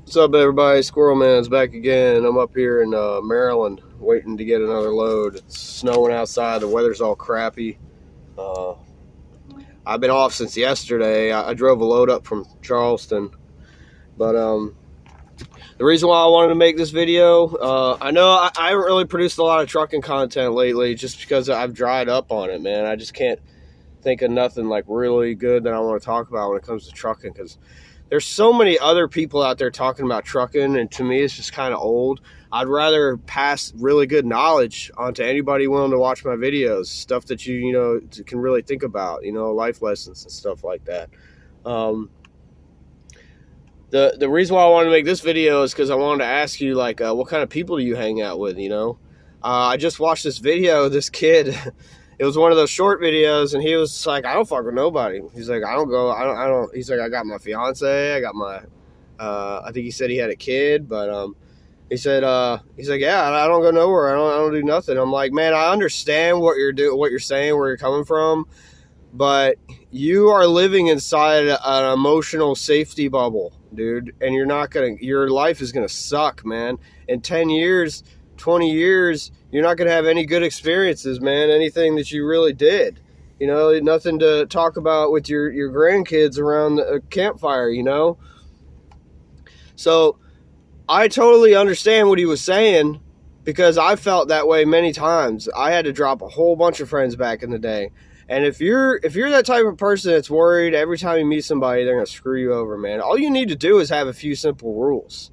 What's up, everybody? Squirrel Man's back again. I'm up here in Maryland waiting to get another load. It's snowing outside. The weather's all crappy. Uh, I've been off since yesterday. I drove a load up from Charleston. But the reason why I wanted to make this video, I know I haven't really produced a lot of trucking content lately just because I've dried up on it, man. I just can't think of nothing like really good that I want to talk about when it comes to trucking because there's so many other people out there talking about trucking, and to me it's just kind of old. I'd rather pass really good knowledge on to anybody willing to watch my videos, stuff that you can really think about, life lessons and stuff like that. The reason why I wanted to make this video is because I wanted to ask you, like, what kind of people do you hang out with, I just watched this video of this kid. It was one of those short videos, and he was like, I don't fuck with nobody. He's like, I don't, he's like, I got my fiance, I got my, I think he said he had a kid, but, he's like, yeah, I don't go nowhere. I don't do nothing. I'm like, man, I understand what you're saying, where you're coming from, but you are living inside an emotional safety bubble, dude, and your life is going to suck, man. In 10 years, 20 years, you're not going to have any good experiences, man. Anything that you really did, nothing to talk about with your grandkids around a campfire, So I totally understand what he was saying because I felt that way many times. I had to drop a whole bunch of friends back in the day. And if you're that type of person that's worried every time you meet somebody, they're going to screw you over, man. All you need to do is have a few simple rules.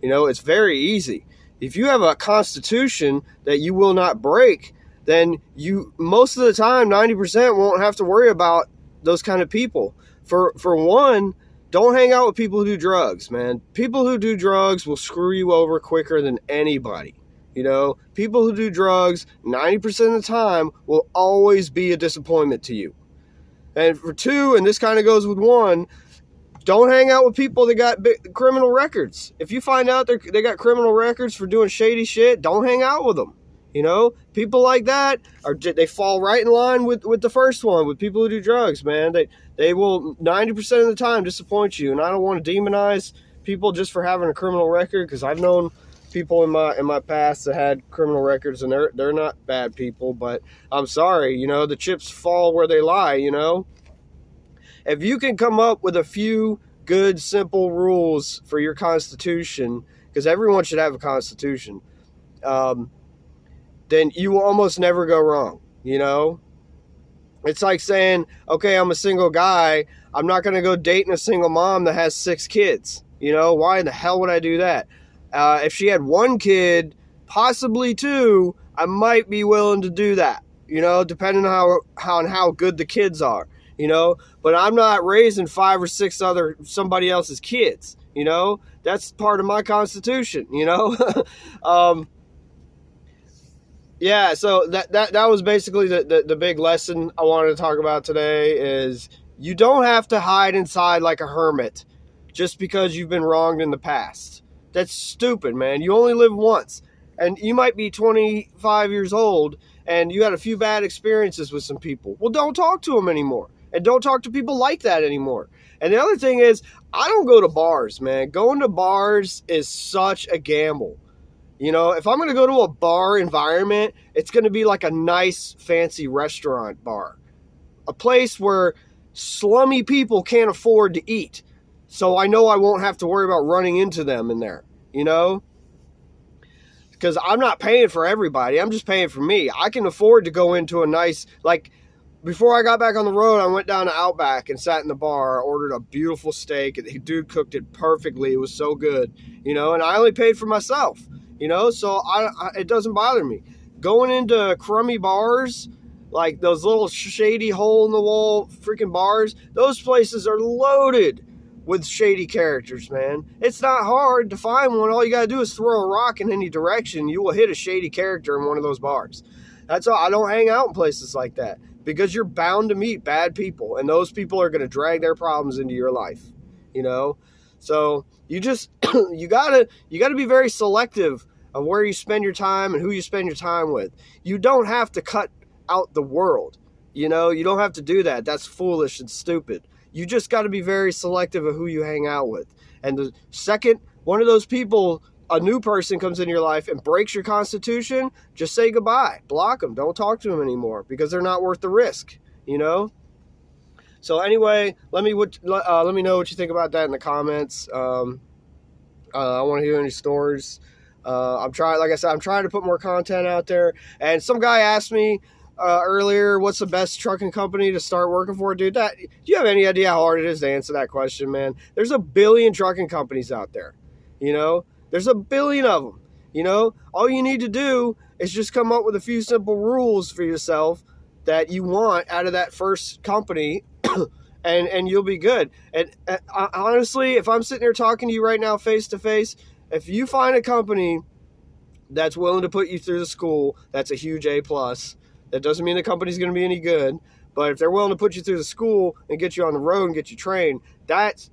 It's very easy. If you have a constitution that you will not break, then you, most of the time, 90% won't have to worry about those kind of people. For one, don't hang out with people who do drugs, man. People who do drugs will screw you over quicker than anybody. People who do drugs 90% of the time will always be a disappointment to you. And for two, and this kind of goes with one, don't hang out with people that got criminal records. If you find out they got criminal records for doing shady shit, don't hang out with them. People like that they fall right in line with the first one, with people who do drugs, man. They will 90% of the time disappoint you. And I don't want to demonize people just for having a criminal record, because I've known people in my past that had criminal records, and they're not bad people. But I'm sorry, the chips fall where they lie. If you can come up with a few good, simple rules for your constitution, because everyone should have a constitution, then you will almost never go wrong, It's like saying, okay, I'm a single guy. I'm not going to go dating a single mom that has 6 kids. Why in the hell would I do that? If she had 1 kid, possibly 2, I might be willing to do that, depending on how good the kids are. But I'm not raising 5 or 6 somebody else's kids. That's part of my constitution. Yeah. So that was basically the big lesson I wanted to talk about today. Is you don't have to hide inside like a hermit just because you've been wronged in the past. That's stupid, man. You only live once, and you might be 25 years old and you had a few bad experiences with some people. Well, don't talk to them anymore. And don't talk to people like that anymore. And the other thing is, I don't go to bars, man. Going to bars is such a gamble. If I'm going to go to a bar environment, it's going to be like a nice, fancy restaurant bar. A place where slummy people can't afford to eat. So I know I won't have to worry about running into them in there, Because I'm not paying for everybody. I'm just paying for me. I can afford to go into a nice, like, before I got back on the road, I went down to Outback and sat in the bar. I ordered a beautiful steak. The dude cooked it perfectly. It was so good, and I only paid for myself, so it doesn't bother me. Going into crummy bars, like those little shady hole-in-the-wall freaking bars, those places are loaded with shady characters, man. It's not hard to find one. All you got to do is throw a rock in any direction. You will hit a shady character in one of those bars. That's all. I don't hang out in places like that, because you're bound to meet bad people, and those people are going to drag their problems into your life, So you just, you gotta be very selective of where you spend your time and who you spend your time with. You don't have to cut out the world. You don't have to do that. That's foolish and stupid. You just got to be very selective of who you hang out with. And the second one of those people, a new person comes in your life and breaks your constitution, just say goodbye. Block them. Don't talk to them anymore because they're not worth the risk, you know? So anyway, let me know what you think about that in the comments. I want to hear any stories. I'm trying to put more content out there. And some guy asked me earlier, what's the best trucking company to start working for? Dude, do you have any idea how hard it is to answer that question, man? There's a billion trucking companies out there, you know? There's a billion of them, you know? All you need to do is just come up with a few simple rules for yourself that you want out of that first company, and you'll be good. And honestly, if I'm sitting here talking to you right now face to face, if you find a company that's willing to put you through the school, that's a huge A+. That doesn't mean the company's going to be any good, but if they're willing to put you through the school and get you on the road and get you trained, that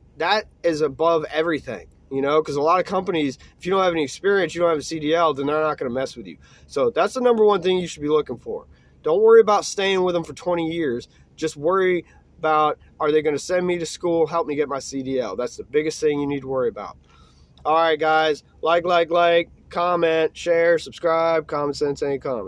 is above everything, you know, because a lot of companies, if you don't have any experience, you don't have a CDL, then they're not going to mess with you. So that's the number one thing you should be looking for. Don't worry about staying with them for 20 years. Just worry about, are they going to send me to school, help me get my CDL? That's the biggest thing you need to worry about. All right, guys, like, comment, share, subscribe, Common Sense Ain't Common.